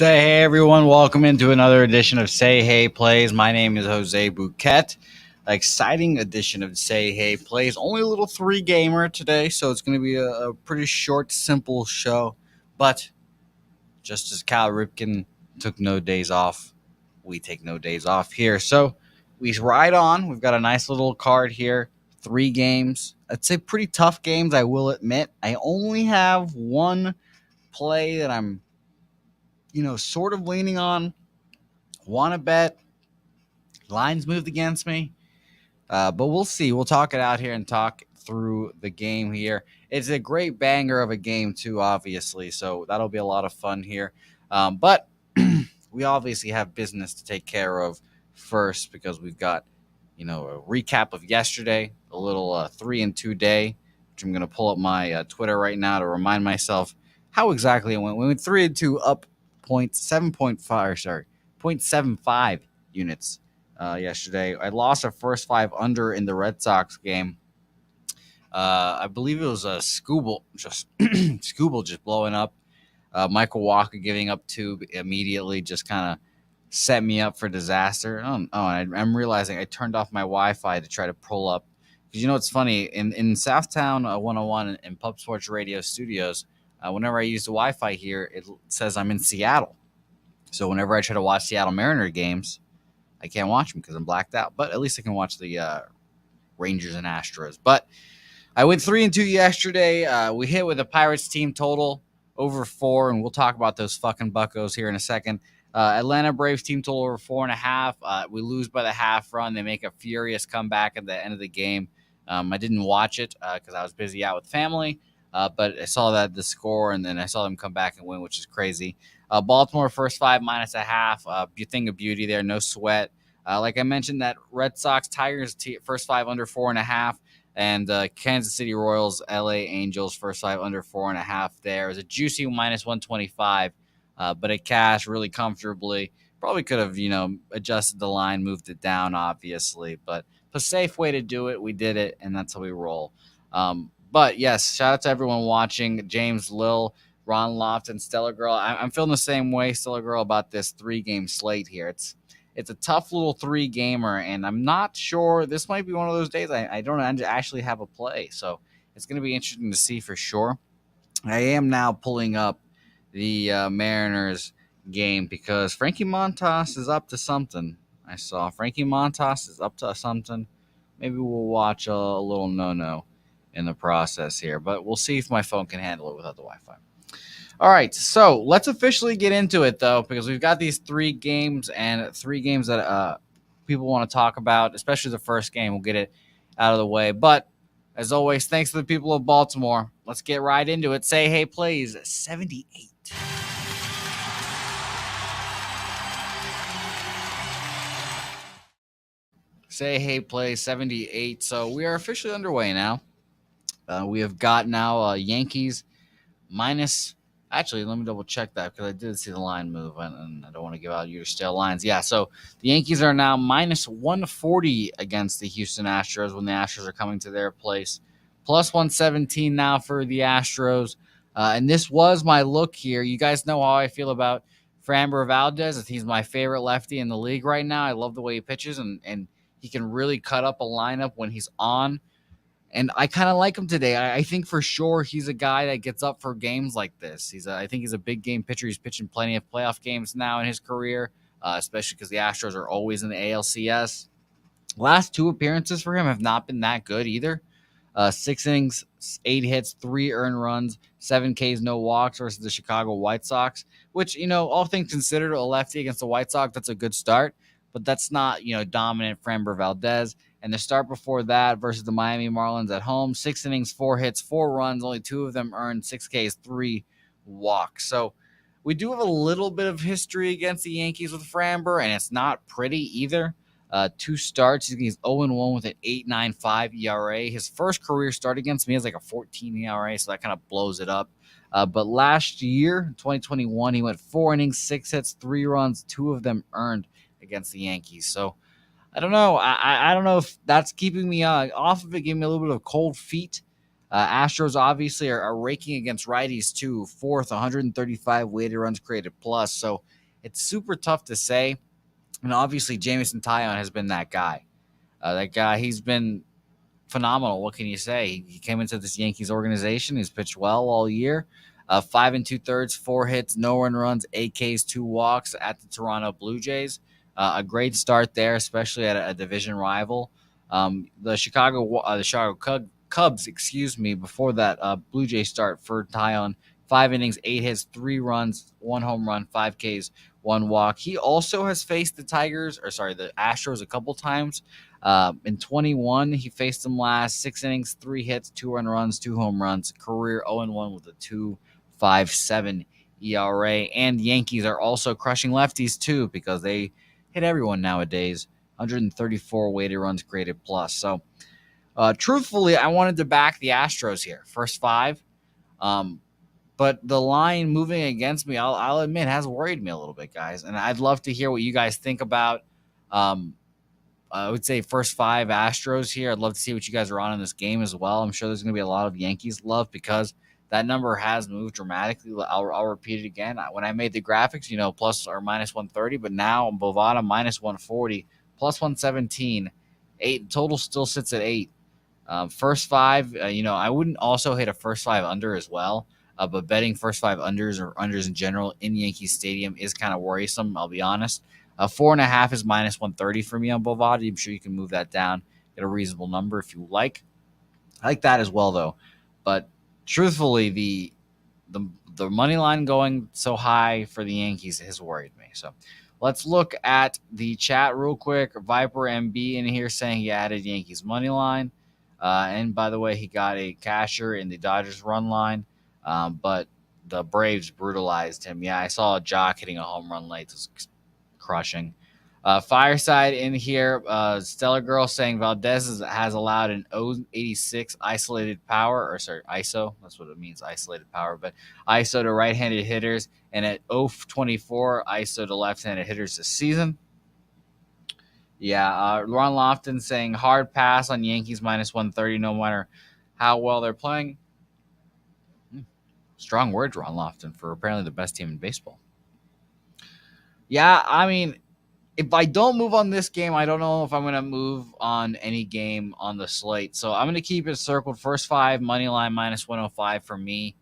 Say hey everyone, welcome into another edition of Say Hey Plays. My name is Jose Bouquett. Exciting edition of Say Hey Plays. Only a little three gamer today, so it's going to be a pretty short, simple show. But just as Cal Ripken took no days off, we take no days off here. So we ride on. We've got a nice little card here. Three games. I'd say pretty tough games, I will admit. I only have one play that I'm sort of leaning on. Want to bet. Lines moved against me. But we'll see. We'll talk it out here and talk through the game here. It's a great banger of a game, too, obviously. So that'll be a lot of fun here. But we obviously have business to take care of first because we've got, a recap of yesterday, a little 3-2 day, which I'm going to pull up my Twitter right now to remind myself how exactly it went. We went 3-2 up 0.75 units yesterday. I lost our first five under in the Red Sox game. I believe it was a Scooble just blowing up. Michael Walker giving up two immediately just kind of set me up for disaster. I'm realizing I turned off my Wi-Fi to try to pull up. Because it's funny, in Southtown 101 in Pub Sports Radio Studios, whenever I use the Wi-Fi here, it says I'm in Seattle. So whenever I try to watch Seattle Mariner games, I can't watch them because I'm blacked out. But at least I can watch the Rangers and Astros. But I went 3-2 yesterday. We hit with the Pirates team total over 4, and we'll talk about those fucking buccos here in a second. Atlanta Braves team total over 4.5. We lose by the half run. They make a furious comeback at the end of the game. I didn't watch it because I was busy out with family, but I saw the score, and then I saw them come back and win, which is crazy. Baltimore first 5 -0.5. Thing of beauty there, no sweat. Like I mentioned, that Red Sox Tigers first 5 under 4.5. And Kansas City Royals, LA Angels, first 5 under 4.5 there. It was a juicy -125, but it cashed really comfortably. Probably could have, adjusted the line, moved it down, obviously. But a safe way to do it. We did it, and that's how we roll. But, yes, shout out to everyone watching. James Lill, Ron Lofton, Stellar Girl. I'm feeling the same way, Stellar Girl, about this three-game slate here. It's a tough little three-gamer, and I'm not sure. This might be one of those days I don't actually have a play, so it's going to be interesting to see for sure. I am now pulling up the Mariners game because Frankie Montas is up to something. I saw Frankie Montas is up to something. Maybe we'll watch a little no-no in the process here, but we'll see if my phone can handle it without the Wi-Fi. All right, so let's officially get into it, though, because we've got these three games that people want to talk about, especially the first game. We'll get it out of the way. But, as always, thanks to the people of Baltimore. Let's get right into it. Say Hey Plays 78. Say Hey Plays 78. So we are officially underway now. We have got now Yankees minus... Actually, let me double check that because I did see the line move, and I don't want to give out your stale lines. Yeah, so the Yankees are now minus 140 against the Houston Astros when the Astros are coming to their place. Plus 117 now for the Astros. And this was my look here. You guys know how I feel about Framber Valdez. He's my favorite lefty in the league right now. I love the way he pitches, and he can really cut up a lineup when he's on. And I kind of like him today. I think for sure he's a guy that gets up for games like this. I think he's a big game pitcher. He's pitching plenty of playoff games now in his career, especially because the Astros are always in the ALCS. Last two appearances for him have not been that good either. 6 innings, 8 hits, 3 earned runs, 7 Ks, no walks versus the Chicago White Sox, which, all things considered, a lefty against the White Sox, that's a good start. But that's not, dominant Framber Valdez. And the start before that versus the Miami Marlins at home, 6 innings, 4 hits, 4 runs, only 2 of them earned, 6 Ks, 3 walks. So we do have a little bit of history against the Yankees with Framber, and it's not pretty either. 2 starts, he's 0-1 with an 8.95 ERA. His first career start against me is like a 14 ERA, so that kind of blows it up. But last year, 2021, he went 4 innings, 6 hits, 3 runs, 2 of them earned against the Yankees. So I don't know. I don't know if that's keeping me off of it, giving me a little bit of cold feet. Astros obviously are raking against righties too, fourth, 135 weighted runs created plus. So it's super tough to say. And obviously, Jameson Taillon has been that guy. He's been phenomenal. What can you say? He came into this Yankees organization. He's pitched well all year. 5 2/3, 4 hits, no run runs, 8 Ks, 2 walks at the Toronto Blue Jays. A great start there, especially at a division rival. The Chicago Cubs, before that Blue Jay start for Taillon, 5 innings, 8 hits, 3 runs, 1 home run, 5 Ks, 1 walk. He also has faced the Astros a couple times. In 21, he faced them last 6 innings, 3 hits, 2 runs, 2 home runs, career 0-1 with a 2.57 ERA. And Yankees are also crushing lefties too because they hit everyone nowadays. 134 weighted runs created plus. So, truthfully, I wanted to back the Astros here, first 5. But the line moving against me, I'll admit, has worried me a little bit, guys. And I'd love to hear what you guys think about. I would say first 5 Astros here. I'd love to see what you guys are on in this game as well. I'm sure there's going to be a lot of Yankees love because that number has moved dramatically. I'll repeat it again. When I made the graphics, plus or minus 130, but now Bovada minus 140, plus 117. 8 total still sits at 8. First 5, I wouldn't also hit a first 5 under as well. But betting first 5 unders or unders in general in Yankee Stadium is kind of worrisome, I'll be honest. 4.5 is minus 130 for me on Bovada. I'm sure you can move that down, get a reasonable number if you like. I like that as well, though. But truthfully, the money line going so high for the Yankees has worried me. So let's look at the chat real quick. Viper MB in here saying he added Yankees money line. And by the way, he got a casher in the Dodgers run line. But the Braves brutalized him. Yeah, I saw Jock hitting a home run late. It was crushing. Fireside in here. Stellar Girl saying Valdez has allowed an 0.86 isolated power, ISO. That's what it means, isolated power. But ISO to right-handed hitters and at 0.24 ISO to left-handed hitters this season. Yeah, Ron Lofton saying hard pass on Yankees minus 130 no matter how well they're playing. Strong words, Ron Lofton, for apparently the best team in baseball. Yeah, I mean, if I don't move on this game, I don't know if I'm going to move on any game on the slate. So I'm going to keep it circled. First 5, money line minus 105 for me.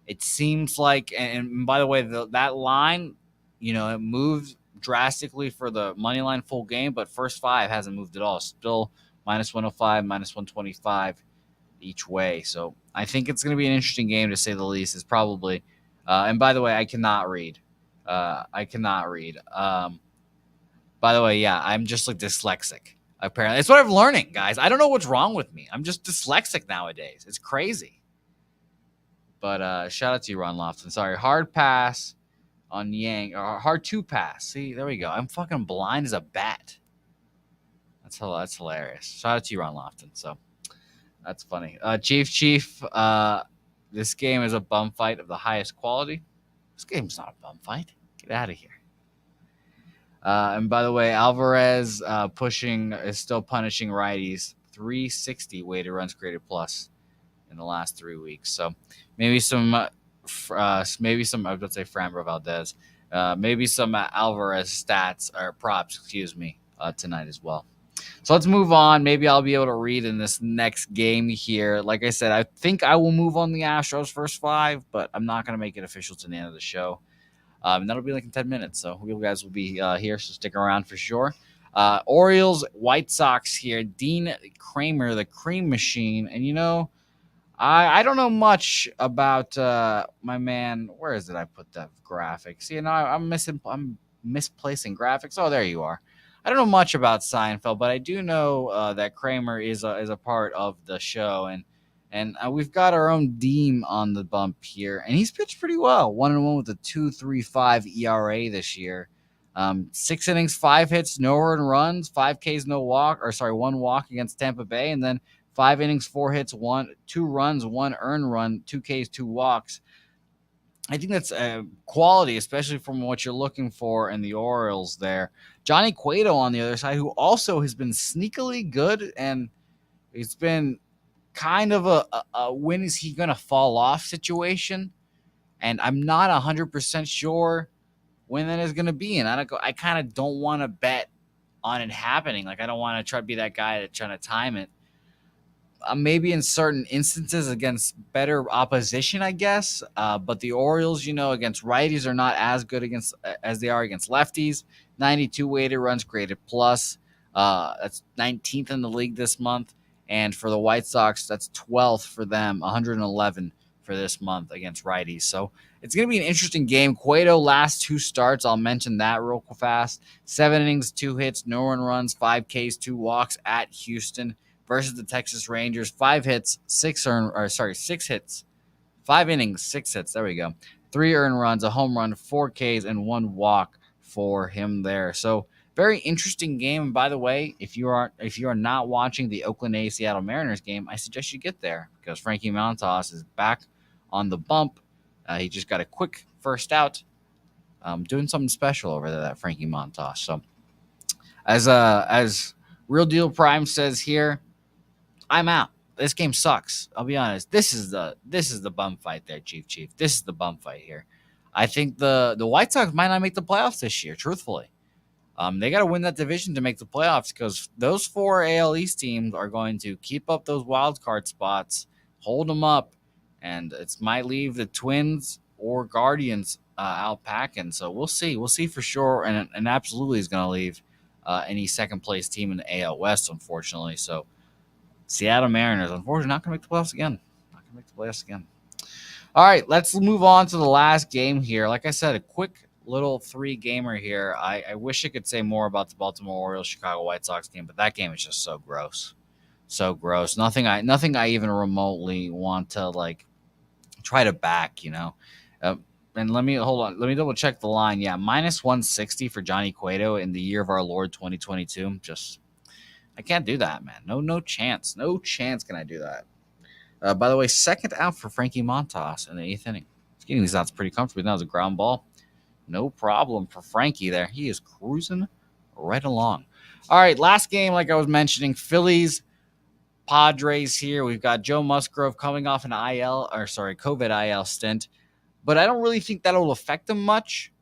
It seems like, and by the way, that line, it moved drastically for the money line full game, but first 5 hasn't moved at all. Still minus 105, minus 125 each way. So I think it's going to be an interesting game to say the least. It's probably, and by the way, I cannot read. By the way, yeah, I'm just like dyslexic. Apparently, it's what I'm learning, guys. I don't know what's wrong with me. I'm just dyslexic nowadays. It's crazy. But shout out to you, Ron Lofton. Sorry, hard pass on Yang, or hard to pass. See, there we go. I'm fucking blind as a bat. That's hilarious. Shout out to you, Ron Lofton. So that's funny. Chief. This game is a bum fight of the highest quality. This game's not a bum fight. Get out of here. And by the way, Alvarez is still punishing righties. 360 weighted runs created plus in the last 3 weeks. So maybe some I was going to say Framber Valdez. Maybe some Alvarez stats or props, tonight as well. So let's move on. Maybe I'll be able to read in this next game here. Like I said, I think I will move on the Astros first 5, but I'm not going to make it official to the end of the show. And that'll be like in 10 minutes. So you guys will be here, so stick around for sure. Orioles, White Sox here. Dean Kramer, the cream machine. And, I don't know much about my man. Where is it? I put that graphic. See, I'm misplacing graphics. Oh, there you are. I don't know much about Seinfeld, but I do know that Kramer is a part of the show, and we've got our own Deem on the bump here, and he's pitched pretty well. 1-1 with a 2.35 ERA this year. 6 innings, 5 hits, no earned runs, 5 Ks, 1 walk against Tampa Bay, and then 5 innings, 4 hits, 2 runs, 1 earned run, 2 Ks, 2 walks. I think that's quality, especially from what you're looking for in the Orioles there. Johnny Cueto on the other side, who also has been sneakily good, and he's been kind of a when is he going to fall off situation. And I'm not 100% sure when that is going to be. And I kind of don't want to bet on it happening. Like, I don't want to try to be that guy that's trying to time it. Maybe in certain instances against better opposition, I guess. But the Orioles, against righties are not as good against as they are against lefties. 92 weighted runs created plus. That's 19th in the league this month. And for the White Sox, that's 12th for them, 111 for this month against righties. So it's going to be an interesting game. Cueto last two starts. I'll mention that real fast. 7 innings, 2 hits, no run runs, 5 Ks, 2 walks at Houston versus the Texas Rangers. 6 hits, 5 innings, 6 hits. There we go. 3 earned runs, a home run, 4 Ks, and 1 walk for him there. So very interesting game. And by the way, if you are not watching the Oakland A's Seattle Mariners game, I suggest you get there because Frankie Montas is back on the bump. He just got a quick first out, doing something special over there, that Frankie Montas. So as Real Deal Prime says here, I'm out. This game sucks. I'll be honest. This is the bum fight there, Chief. This is the bum fight here. I think the White Sox might not make the playoffs this year, truthfully. They got to win that division to make the playoffs because those 4 AL East teams are going to keep up those wild card spots, hold them up, and it might leave the Twins or Guardians out packing. So we'll see. We'll see for sure, and absolutely is going to leave any second place team in the AL West, unfortunately. So Seattle Mariners, unfortunately, not going to make the playoffs again. Not going to make the playoffs again. All right, let's move on to the last game here. Like I said, a quick little 3-gamer here. I wish I could say more about the Baltimore Orioles Chicago White Sox game, but that game is just so gross. So gross. Nothing I even remotely want to try to back, and let me double check the line. Yeah, minus 160 for Johnny Cueto in the year of our Lord 2022. Just I can't do that, man. No chance. No chance can I do that. By the way, second out for Frankie Montas in the 8th inning. He's getting these outs pretty comfortably. That was a ground ball. No problem for Frankie there. He is cruising right along. All right, last game, like I was mentioning, Phillies, Padres here. We've got Joe Musgrove coming off an COVID IL stint, but I don't really think that'll affect him much.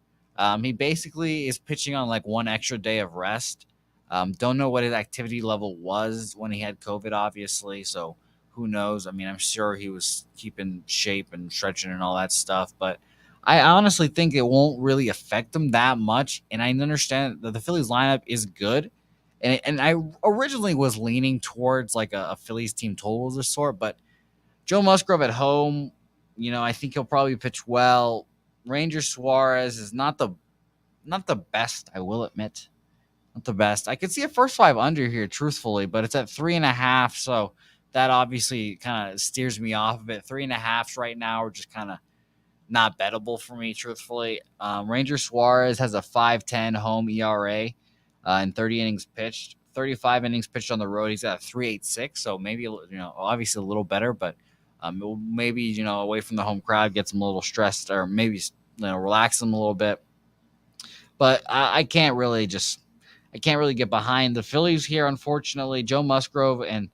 He basically is pitching on 1 extra day of rest. Don't know what his activity level was when he had COVID, obviously. So who knows? I mean, I'm sure he was keeping shape and stretching and all that stuff. But I honestly think it won't really affect him that much. And I understand that the Phillies lineup is good. And I originally was leaning towards a Phillies team total of the sort. But Joe Musgrove at home, I think he'll probably pitch well. Ranger Suarez is not the best, I will admit. Not the best. I could see a first 5 under here, truthfully, but it's at 3.5, so that obviously kind of steers me off of it. 3.5s right now are just kind of not bettable for me, truthfully. Ranger Suarez has a 5.10 home ERA in 30 innings pitched. 35 innings pitched on the road. He's got a 3.86, so maybe obviously a little better, but maybe away from the home crowd, gets him a little stressed, or maybe relax him a little bit. But I can't really get behind the Phillies here, unfortunately. Joe Musgrove, and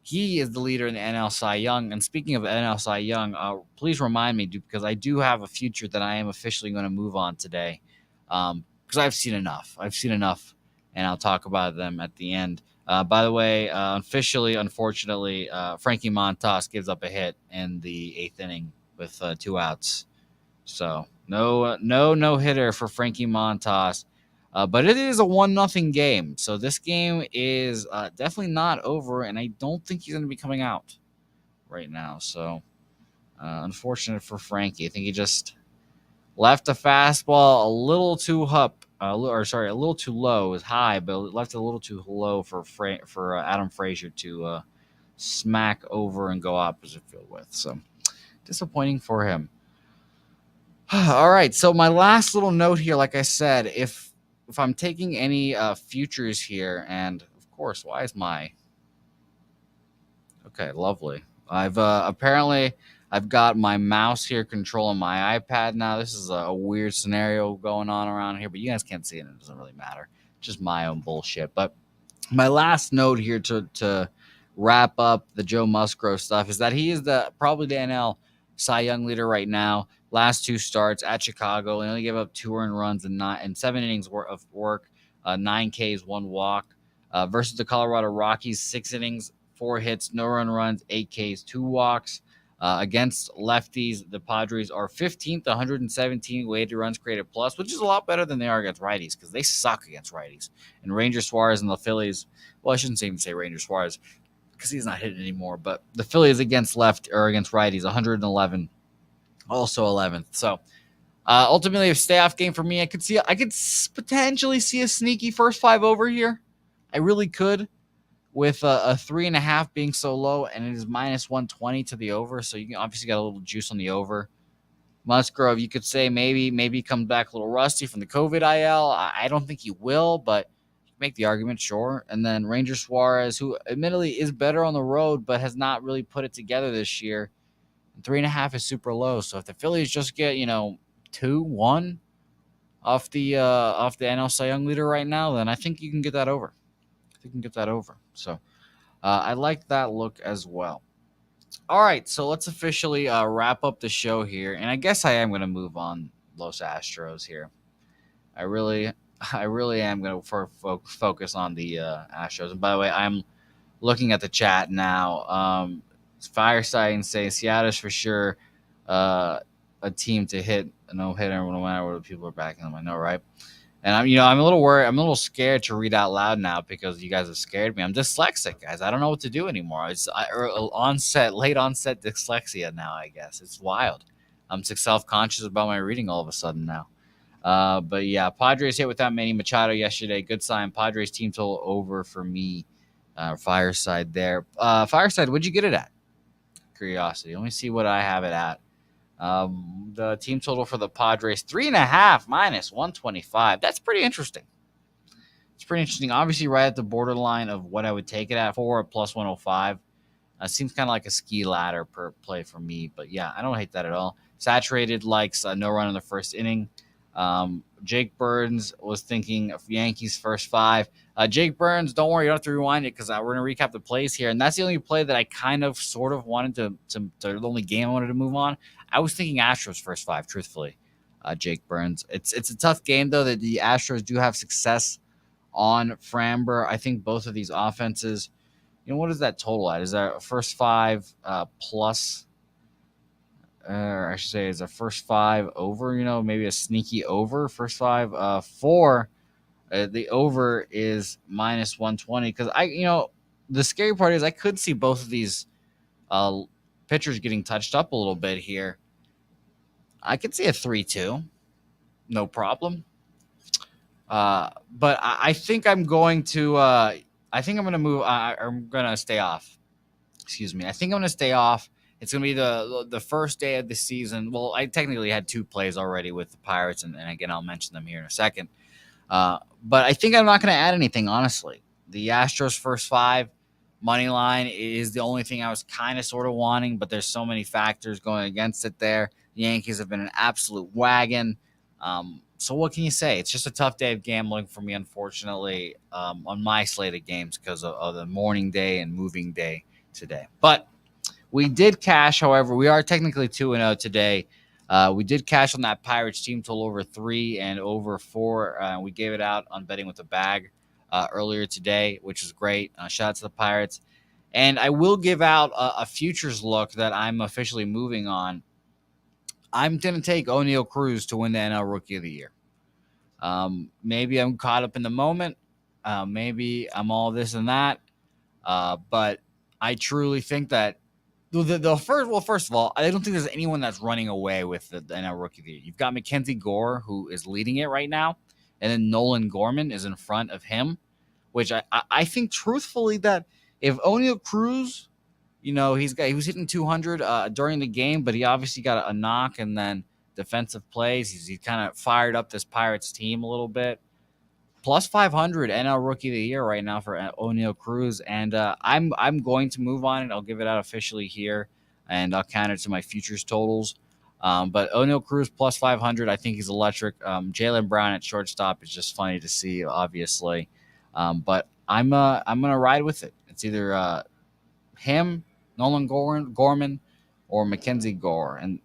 he is the leader in the NL Cy Young. And speaking of NL Cy Young, please remind me, because I do have a future that I am officially going to move on today, because I've seen enough. And I'll talk about them at the end. By the way, officially, unfortunately, Frankie Montas gives up a hit in the 8th inning with 2 outs. So no hitter for Frankie Montas. But it is a 1-0 game. So this game is definitely not over, and I don't think he's going to be coming out right now. So unfortunate for Frankie. I think he just left the fastball a little too a little too low. It was high, but left it a little too low for Adam Frazier to smack over and go opposite field with. So disappointing for him. All right, so my last little note here, like I said, if I'm taking any futures here, and of course, why is okay, lovely. I've got my mouse here controlling my iPad now. This is a weird scenario going on around here, but you guys can't see it, and it doesn't really matter. Just my own bullshit. But my last note here to wrap up the Joe Musgrove stuff is that he is probably the NL Cy Young leader right now. Last two starts at Chicago, they only gave up 2 earned runs and 7 innings worth of work, 9 Ks, 1 walk. Versus the Colorado Rockies, 6 innings, 4 hits, no run runs, 8 Ks, 2 walks. Against lefties, the Padres are 15th, 117 weighted runs created plus, which is a lot better than they are against righties because they suck against righties. And Ranger Suarez and the Phillies, well, I shouldn't even say Ranger Suarez because he's not hitting anymore, but the Phillies against left or against righties, 111, also 11th. So ultimately, a stay off game for me. I could potentially see a sneaky first 5 over here. I really could, with a 3.5 being so low, and it is minus 120 to the over. So you obviously got a little juice on the over. Musgrove, you could say maybe comes back a little rusty from the COVID IL. I don't think he will, but make the argument, sure. And then Ranger Suarez, who admittedly is better on the road, but has not really put it together this year. 3.5 is super low. So if the Phillies just get 2-1 off the NL Cy Young leader right now, then I think you can get that over. So I like that look as well. All right, so let's officially wrap up the show here, and I guess I am going to move on Los Astros here. I really am going to focus on the Astros. And by the way, I'm looking at the chat now. Fireside and say Seattle's for sure a team to hit a no hitter no matter what people are backing them. I know, right? And I'm a little worried. I'm a little scared to read out loud now because you guys have scared me. I'm dyslexic, guys. I don't know what to do anymore. It's late onset dyslexia now. I guess it's wild. I'm self-conscious about my reading all of a sudden now. But yeah, Padres hit without Manny Machado yesterday. Good sign. Padres team total over for me. Fireside there. Fireside, what'd you get it at? Curiosity. Let me see what I have it at. The team total for the Padres, 3.5 minus 125. That's pretty interesting. It's pretty interesting. Obviously, right at the borderline of what I would take it at for plus 105. Seems kind of like a ski ladder per play for me, but yeah, I don't hate that at all. Saturated likes no run in the first inning. Jake Burns was thinking of Yankees first 5. Jake Burns, don't worry, you don't have to rewind it because we're going to recap the plays here. And that's the only play that I kind of sort of wanted to the only game I wanted to move on. I was thinking Astros first 5, truthfully, Jake Burns. It's a tough game, though, that the Astros do have success on Framber. I think both of these offenses, what is that total at? Is that first 5 plus? I should say, is a first 5 over, maybe a sneaky over first 5. 4, the over is minus 120 because the scary part is I could see both of these pitchers getting touched up a little bit here. I could see a 3-2, no problem. But I think I'm going to. I think I'm going to move. I'm going to stay off. Excuse me. I think I'm going to stay off. It's going to be the first day of the season. Well, I technically had 2 plays already with the Pirates, and again, I'll mention them here in a second. But I think I'm not going to add anything, honestly. The Astros first 5 money line is the only thing I was kind of sort of wanting, but there's so many factors going against it there. The Yankees have been an absolute wagon. So what can you say? It's just a tough day of gambling for me, unfortunately, on my slate of games because of the morning day and moving day today. But we did cash, however. We are technically 2-0 today. We did cash on that Pirates team total over 3 and over 4. We gave it out on betting with a bag earlier today, which was great. Shout out to the Pirates. And I will give out a futures look that I'm officially moving on. I'm going to take O'Neal Cruz to win the NL Rookie of the Year. Maybe I'm caught up in the moment. Maybe I'm all this and that. But I truly think that first of all, I don't think there's anyone that's running away with the NL Rookie of the Year. You've got Mackenzie Gore, who is leading it right now, and then Nolan Gorman is in front of him, which I think truthfully that if O'Neal Cruz, he was hitting 200 during the game, but he obviously got a knock and then defensive plays. He kind of fired up this Pirates team a little bit. Plus 500 NL Rookie of the Year right now for O'Neal Cruz, and I'm going to move on it. I'll give it out officially here, and I'll count it to my futures totals. But O'Neal Cruz plus 500, I think he's electric. Jaylen Brown at shortstop is just funny to see, obviously, but I'm gonna ride with it. It's either him, Nolan Gorman, or Mackenzie Gore, and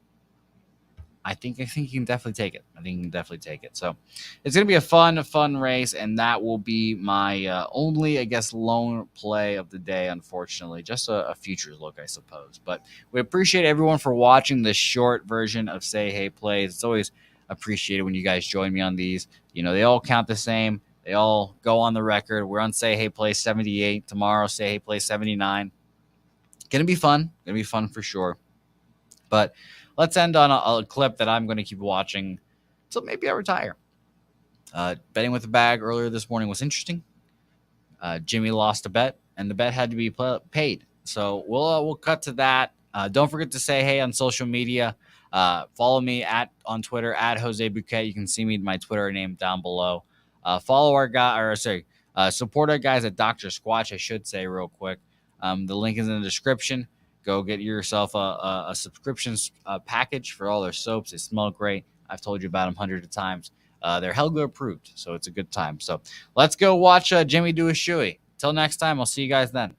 I think he can definitely take it. So it's going to be a fun race, and that will be my only, I guess, lone play of the day, unfortunately. Just a futures look, I suppose. But we appreciate everyone for watching this short version of Say Hey Plays. It's always appreciated when you guys join me on these. They all count the same. They all go on the record. We're on Say Hey Play 78 tomorrow. Say Hey Play 79. Going to be fun for sure. But let's end on a clip that I'm going to keep watching until maybe I retire. Betting with the bag earlier this morning was interesting. Jimmy lost a bet, and the bet had to be paid. So we'll cut to that. Don't forget to say hey on social media. Follow me on Twitter at Jose Bouquett. You can see me my Twitter name down below. Follow our guy, support our guys at Dr. Squatch. I should say real quick. The link is in the description. Go get yourself a subscription package for all their soaps. They smell great. I've told you about them hundreds of times. They're Helga approved, so it's a good time. So let's go watch Jimmy do a shoey. Till next time, I'll see you guys then.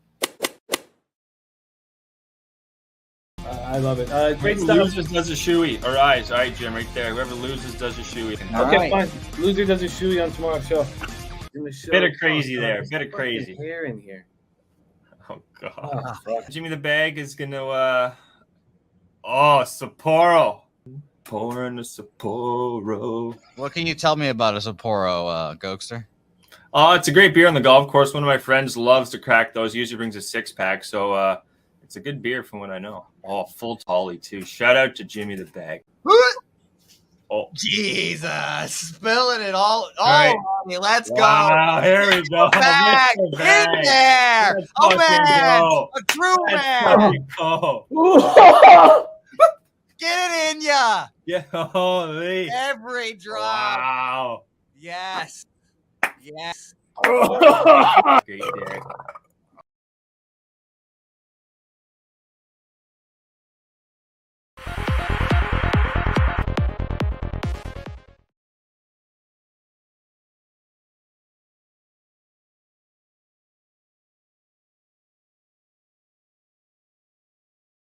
I love it. Great Whoever stuff. loses does a shoey. All right, Jim, right there. Whoever loses does a shoey. Okay, fine. Loser does a shoey on tomorrow's show. Bit of crazy there. Bit of crazy. Hair in here. Oh God. Jimmy the Bag is gonna. Sapporo. Pouring a Sapporo. What can you tell me about a Sapporo, Gokester? Oh, it's a great beer on the golf course. One of my friends loves to crack those. He usually brings a 6-pack, so it's a good beer from what I know. Oh, full tally too. Shout out to Jimmy the Bag. Oh, Jesus, spilling it all. Right. Honey, let's wow, here we go. Bag in there. Let's A man, go. a true Let's man. fucking go. Get it in ya. Yeah, holy. Every drop. Wow. Yes. Great day.